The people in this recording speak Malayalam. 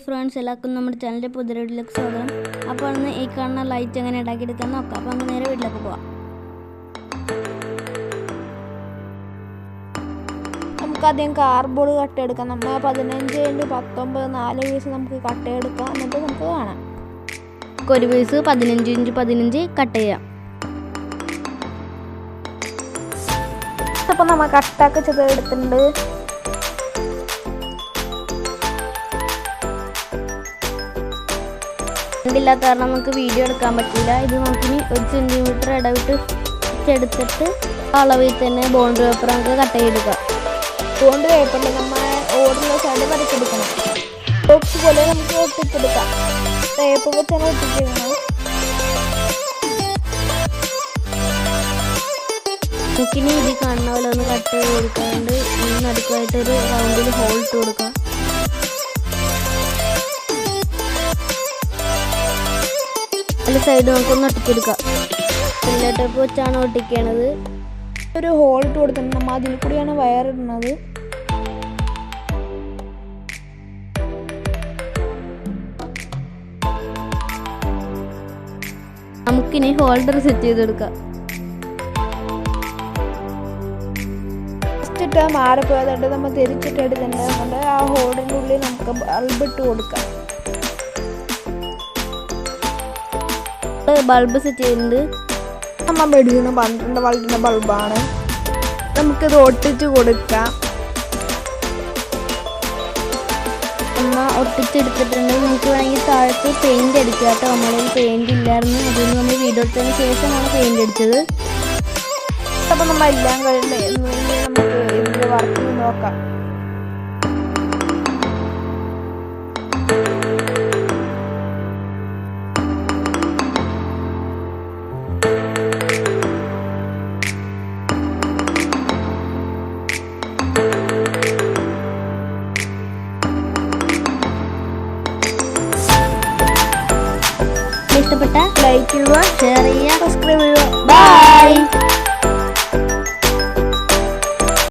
ഫ്രണ്ട്സ്, എല്ലാവർക്കും നമ്മുടെ ചാനലിൻ്റെ പുതിയ വീഡിയോയിലേക്ക് സ്വാഗതം. അപ്പോൾ അന്ന് ഈ കാണുന്ന ലൈറ്റ് എങ്ങനെ ഉണ്ടാക്കിയെടുക്കാൻ നോക്കാം. അപ്പോൾ നമുക്ക് നേരെ വീട്ടിലേക്ക് പോവാം. നമുക്കാദ്യം കാർഡ്ബോർഡ് കട്ടെടുക്കാം. നമ്മൾ 15x19 4 പീസ് നമുക്ക് കട്ടെടുക്കാം. എന്നിട്ട് നമുക്ക് കാണാം. ഒരു പീസ് 15x15 കട്ട് ചെയ്യാം. അപ്പോൾ നമ്മൾ കട്ടൊക്കെ ചെയ്തെടുത്തിട്ടുണ്ട്. ഇല്ലാത്ത കാരണം നമുക്ക് വീഡിയോ എടുക്കാൻ പറ്റില്ല. ഇത് നമുക്കിനി 1 സെൻറ്റിമീറ്റർ ഇടവിട്ട് എടുത്തിട്ട് അളവിൽ തന്നെ ബോണ്ട് പേപ്പർ നമുക്ക് കട്ട് ചെയ്തെടുക്കാം. ബോണ്ട് പേപ്പറിൽ നമ്മൾ ഓടുന്ന സൈഡ് വരച്ചെടുക്കണം. ബോക്സ് പോലെ നമുക്ക് ഒട്ടിച്ചെടുക്കാം. ടേപ്പ് വെച്ചാണ് ഒട്ടിച്ചിരിക്കുന്നത്. നമുക്കിനി ഇത് കാണുന്ന പോലെ ഒന്ന് കട്ട് ചെയ്തെടുക്കാണ്ട് നടുക്കായിട്ടൊരു റൗണ്ടിൽ ഹോൾ ഇട്ട് കൊടുക്കാം. അതിൽ സൈഡ് നമുക്കൊന്ന് ഒട്ടിച്ചെടുക്കാം. എല്ലാ ടേപ്പ് വെച്ചാണ് ഒട്ടിക്കണത്. ഒരു ഹോൾ ഇട്ട് കൊടുത്തിട്ടുണ്ട്. നമ്മൾ അതിൽ കൂടിയാണ് വയറിടുന്നത്. നമുക്കിനി ഹോൾഡർ സെറ്റ് ചെയ്തെടുക്കാം. ഫസ്റ്റ് ഇട്ട് മാറിപ്പോയതായിട്ട് നമ്മൾ തിരിച്ചിട്ട് എടുത്തിട്ടുണ്ട്. ആ ഹോളിൻ്റെ ഉള്ളിൽ നമുക്ക് ബൾബ് ഇട്ട് കൊടുക്കാം. ബൾബ് സെറ്റ് ചെയ്യുന്നുണ്ട്. നമ്മൾ മേടിക്കുന്ന 12 വോൾട്ടിൻ്റെ ബൾബാണ്. നമുക്കിത് ഒട്ടിച്ച് കൊടുക്കാം. നമ്മൾ ഒട്ടിച്ചെടുത്തിട്ടുണ്ട്. നമുക്ക് വേണമെങ്കിൽ താഴത്ത് പെയിൻറ് അടിക്കാം കേട്ടോ. നമ്മളിൽ പെയിൻറ് ഇല്ലായിരുന്നു. അതുകൊണ്ട് നമ്മൾ വീഡിയോ എടുത്തതിന് ശേഷമാണ് പെയിൻറ് അടിച്ചത്. അപ്പോൾ നമ്മൾ എല്ലാം കഴിഞ്ഞ് നമുക്ക് ഇതിൻ്റെ വർക്ക് നോക്കാം. ഇഷ്ടപ്പെട്ട ലൈക്ക് ചെയ്യുക, ഷെയർ ചെയ്യുക, സബ്സ്ക്രൈബ് ചെയ്യുക. ബൈ.